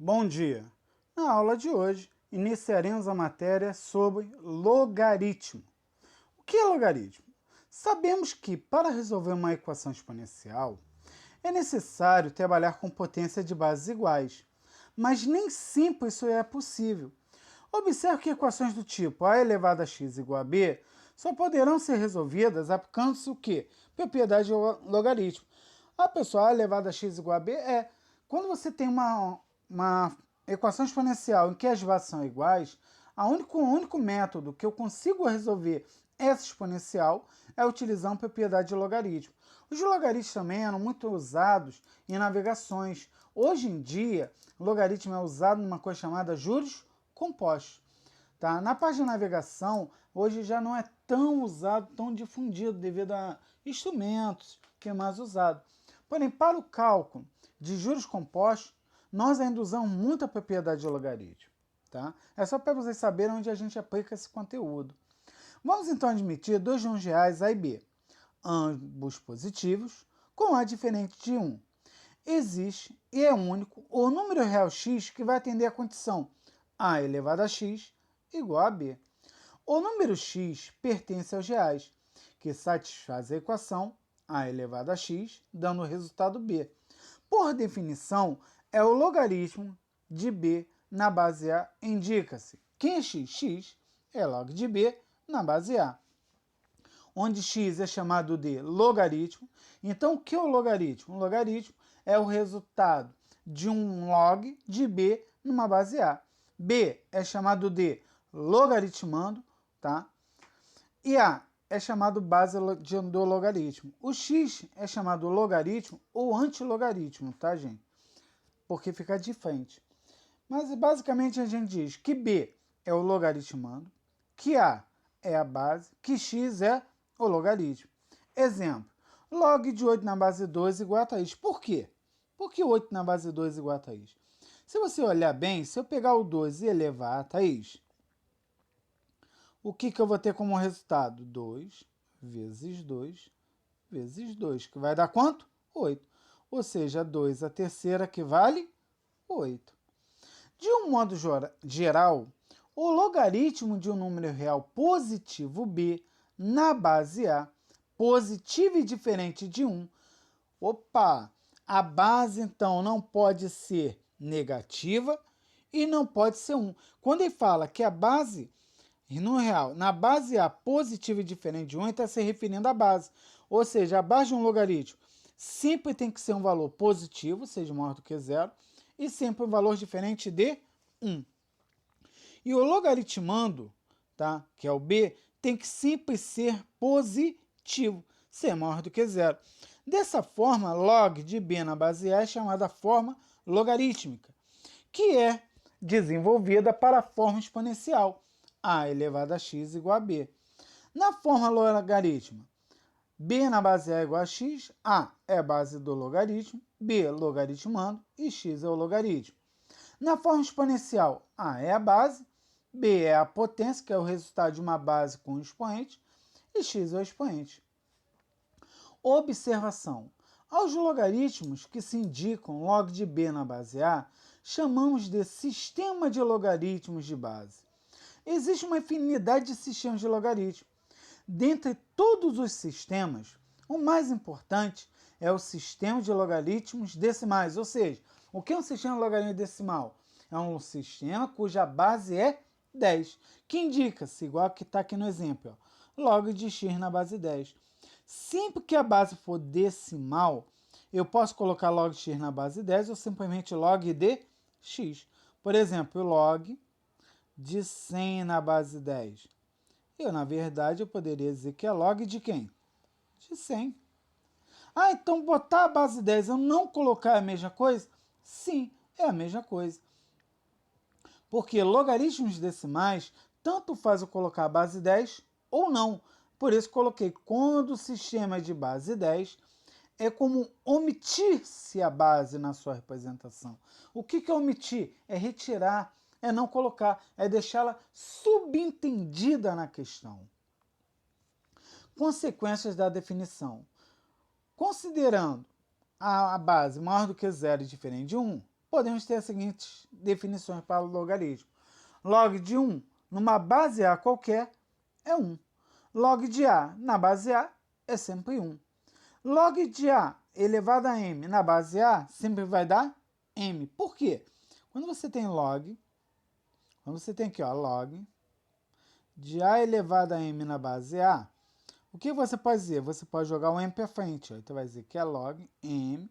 Bom dia! Na aula de hoje, iniciaremos a matéria sobre logaritmo. O que é logaritmo? Sabemos que, para resolver uma equação exponencial, é necessário trabalhar com potência de bases iguais, mas nem sempre isso é possível. Observe que equações do tipo a elevado a x igual a b só poderão ser resolvidas aplicando-se o quê? Propriedade de logaritmo. Pessoal, a elevado a x igual a b quando você tem uma equação exponencial em que as bases são iguais, o único método que eu consigo resolver essa exponencial é utilizar uma propriedade de logaritmo. Os logaritmos também eram muito usados em navegações. Hoje em dia, o logaritmo é usado numa coisa chamada juros compostos. Tá? Na parte de navegação, hoje já não é tão usado, tão difundido, devido a instrumentos que é mais usado. Porém, para o cálculo de juros compostos, nós ainda usamos muita propriedade de logaritmo. Tá? É só para vocês saberem onde a gente aplica esse conteúdo. Vamos então admitir dois números reais A e B, ambos positivos, com A diferente de 1. Existe, e é único, o número real x que vai atender a condição A elevado a x igual a b. O número x pertence aos reais, que satisfaz a equação a elevado a x, dando o resultado b. Por definição, é o logaritmo de b na base A, indica-se. Quem é x? X é log de b na base A, onde x é chamado de logaritmo. Então, o que é o logaritmo? O logaritmo é o resultado de um log de b numa base A. B é chamado de logaritmando, tá? E A é chamado base do logaritmo. O x é chamado logaritmo ou antilogaritmo, tá, gente? Porque fica de frente. Mas basicamente a gente diz que B é o logaritmando, que A é a base, que x é o logaritmo. Exemplo, log de 8 na base 2 igual a Thaís. Por quê? Por que 8 na base 2 igual a Thaís? Se você olhar bem, se eu pegar o 2 e elevar a Thaís, o que eu vou ter como resultado? 2 vezes 2 vezes 2, que vai dar quanto? 8. Ou seja, 2 a terceira que vale 8. De um modo geral, o logaritmo de um número real positivo b na base A, positivo e diferente de 1, a base então não pode ser negativa e não pode ser 1. Quando ele fala que a base, no real, na base A positiva e diferente de 1, ele está se referindo à base. Ou seja, a base de um logaritmo sempre tem que ser um valor positivo, seja maior do que zero, e sempre um valor diferente de 1. E o logaritmando, tá, que é o b, tem que sempre ser positivo, ser maior do que zero. Dessa forma, log de b na base A é chamada forma logarítmica, que é desenvolvida para a forma exponencial, a elevado a x igual a b. Na forma logarítmica, b na base A igual a x, a é a base do logaritmo, b logaritmando e x é o logaritmo. Na forma exponencial, a é a base, b é a potência, que é o resultado de uma base com um expoente, e x é o expoente. Observação. Aos logaritmos que se indicam log de b na base A, chamamos de sistema de logaritmos de base. Existe uma infinidade de sistemas de logaritmo. Dentre todos os sistemas, o mais importante é o sistema de logaritmos decimais, ou seja, o que é um sistema de logaritmo decimal? É um sistema cuja base é 10, que indica-se, igual que está aqui no exemplo, ó, log de x na base 10. Sempre que a base for decimal, eu posso colocar log de x na base 10 ou simplesmente log de x. Por exemplo, log de 100 na base 10. Na verdade, eu poderia dizer que é log de quem? De 100. Então botar a base 10 e eu não colocar a mesma coisa? Sim, é a mesma coisa. Porque logaritmos decimais, tanto faz eu colocar a base 10 ou não. Por isso coloquei quando o sistema é de base 10, é como omitir-se a base na sua representação. O que é omitir? É retirar, é não colocar, é deixá-la subentendida na questão. Consequências da definição. Considerando a base maior do que 0 e diferente de 1, podemos ter as seguintes definições para o logaritmo. Log de 1 numa base A qualquer é 1. Log de A na base A é sempre 1. Log de A elevado a m na base A sempre vai dar m. Por quê? Quando você tem log, quando você tem aqui, ó, log de A elevado a m na base A, o que você pode dizer? Você pode jogar o m para frente. Ó. Então vai dizer que é log m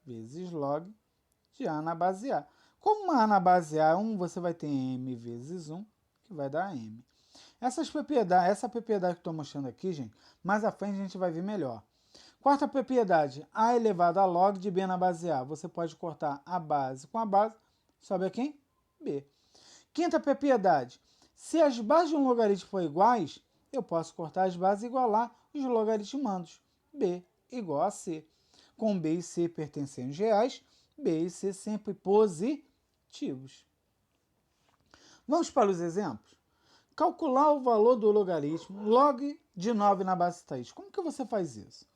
vezes log de A na base A. Como A na base A é 1, você vai ter m vezes 1, que vai dar m. Essa propriedade que estou mostrando aqui, gente, mais à frente a gente vai ver melhor. Quarta propriedade, A elevado a log de B na base A. Você pode cortar a base com a base, sobe a quem? B. Quinta propriedade, se as bases de um logaritmo forem iguais, eu posso cortar as bases e igualar os logaritmandos. B igual a C. Com B e C pertencendo reais, B e C sempre positivos. Vamos para os exemplos? Calcular o valor do logaritmo log de 9 na base 3. Como que você faz isso?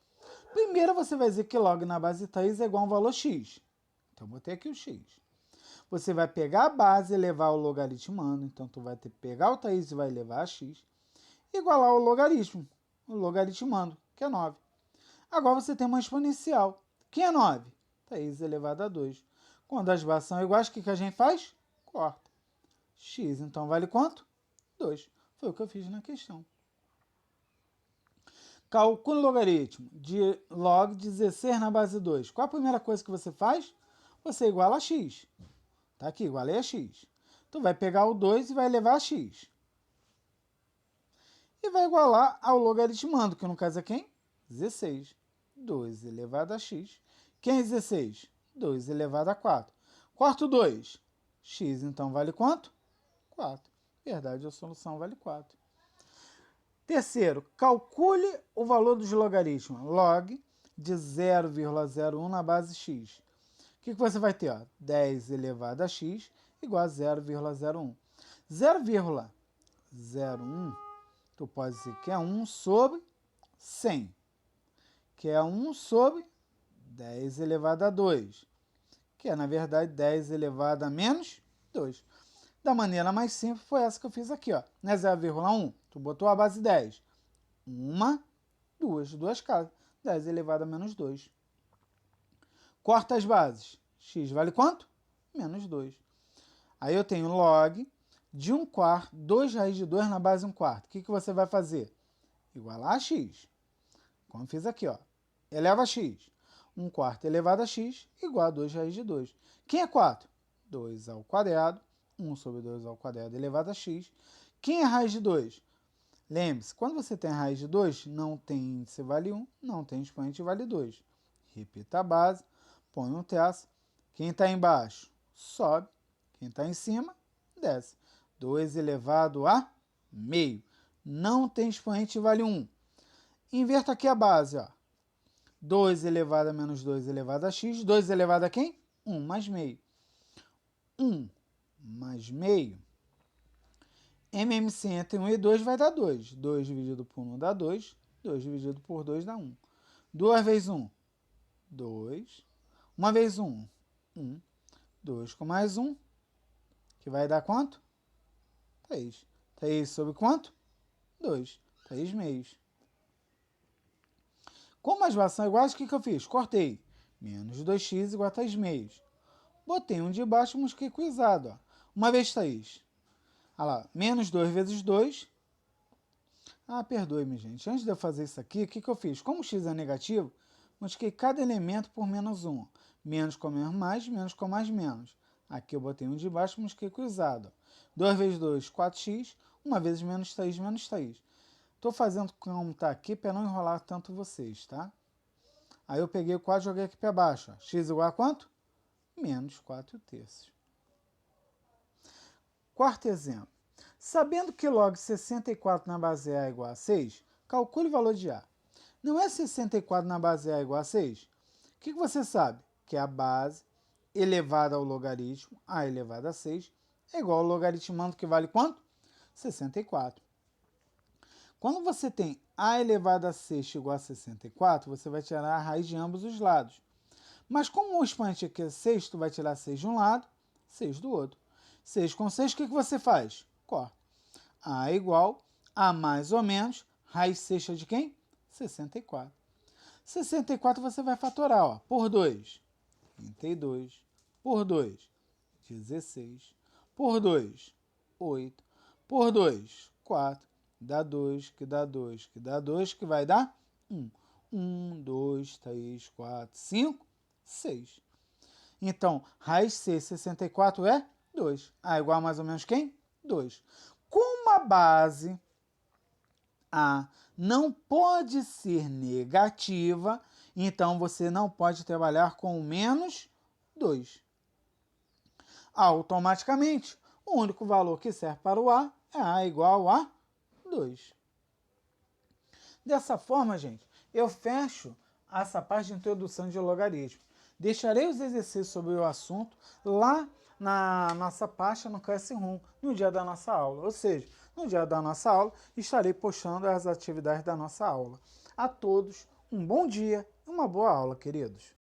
Primeiro você vai dizer que log na base 3 é igual a um valor x. Então, botei aqui o x. Você vai pegar a base e levar o logaritmando. Então, tu vai ter que pegar o 3 e vai levar a x. Igualar o logaritmando, que é 9. Agora você tem uma exponencial. Que é 9? 3 elevado a 2. Quando as bases são iguais, o que a gente faz? Corta. X, então, vale quanto? 2. Foi o que eu fiz na questão. Calcule o logaritmo de log 16 na base 2. Qual a primeira coisa que você faz? Você iguala a x. Tá aqui, igualei a x. Tu vai pegar o 2 e vai levar a x. E vai igualar ao logaritmando, que no caso é quem? 16. 2 elevado a x. Quem é 16? 2 elevado a 4. Corta o 2. X, então, vale quanto? 4. Verdade, a solução vale 4. Terceiro, calcule o valor dos logaritmos. Log de 0,01 na base x. O que você vai ter? Ó? 10 elevado a x igual a 0,01. 0,01, tu pode dizer que é 1 sobre 100, que é 1 sobre 10 elevado a 2, que é, na verdade, 10 elevado a menos 2. Da maneira mais simples foi essa que eu fiz aqui, ó. Não é 0,1? Tu botou a base 10. Duas casas. 10 elevado a menos 2. Corta as bases. X vale quanto? Menos 2. Aí eu tenho log de 1 quarto, 2 raiz de 2 na base 1 quarto. O que você vai fazer? Igualar a x. Como eu fiz aqui, ó. Eleva a x. 1 quarto elevado a x igual a 2 raiz de 2. Quem é 4? 2 ao quadrado. 1 sobre 2 ao quadrado elevado a x. Quem é raiz de 2? Lembre-se, quando você tem a raiz de 2, não tem índice vale 1, não tem expoente vale 2. Repita a base, põe um traço. Quem está embaixo, sobe. Quem está em cima, desce. 2 elevado a meio. Não tem expoente vale 1. Inverta aqui a base, ó. 2 elevado a menos 2 elevado a x. 2 elevado a quem? 1 mais meio. 1 mais meio. MMC entre 1 e 2 vai dar 2. 2 dividido por 1 dá 2. 2 dividido por 2 dá 1. 2 vezes 1, 2. 1 vezes 1, 1. 2 com mais 1, que vai dar quanto? 3. 3 sobre quanto? 2. 3 meios. Como as bases são iguais, o que eu fiz? Cortei. Menos 2x igual a 3 meios. Botei um de baixo, multipliquei com isado. Ó. 1 vezes 3. Olha lá, menos 2 vezes 2. Ah, perdoe-me, gente. Antes de eu fazer isso aqui, o que eu fiz? Como x é negativo, multipliquei cada elemento por menos 1. Menos com menos com mais menos. Aqui eu botei um de baixo, multipliquei com isado. 2 vezes 2, 4x. 1 vezes menos 3, menos 3. Estou fazendo como está aqui para não enrolar tanto vocês, tá? Aí eu peguei o 4 e joguei aqui para baixo. Ó. X igual a quanto? Menos 4 terços. Quarto exemplo. Sabendo que log 64 na base A é igual a 6, calcule o valor de A. Não é 64 na base A igual a 6? O que você sabe? Que a base elevada ao logaritmo, A elevado a 6, é igual ao logaritmando que vale quanto? 64. Quando você tem A elevado a 6 igual a 64, você vai tirar a raiz de ambos os lados. Mas como o expoente aqui é 6, tu vai tirar 6 de um lado, 6 do outro. 6 com 6, o que você faz? Corta. A igual a mais ou menos raiz sexta de quem? 64. 64 você vai fatorar, ó, por 2, 32. Por 2, 16. Por 2, 8. Por 2, 4. Dá 2, que dá 2, que dá 2, que vai dar 1. 1, 2, 3, 4, 5, 6. Então, raiz C 64 é 2. A igual a mais ou menos quem? 2. Como a base A não pode ser negativa, então você não pode trabalhar com menos 2. Automaticamente, o único valor que serve para o A é A igual a 2. Dessa forma, gente, eu fecho essa parte de introdução de logaritmo. Deixarei os exercícios sobre o assunto lá na nossa pasta no Classroom, no dia da nossa aula. Ou seja, no dia da nossa aula, estarei postando as atividades da nossa aula. A todos, um bom dia e uma boa aula, queridos.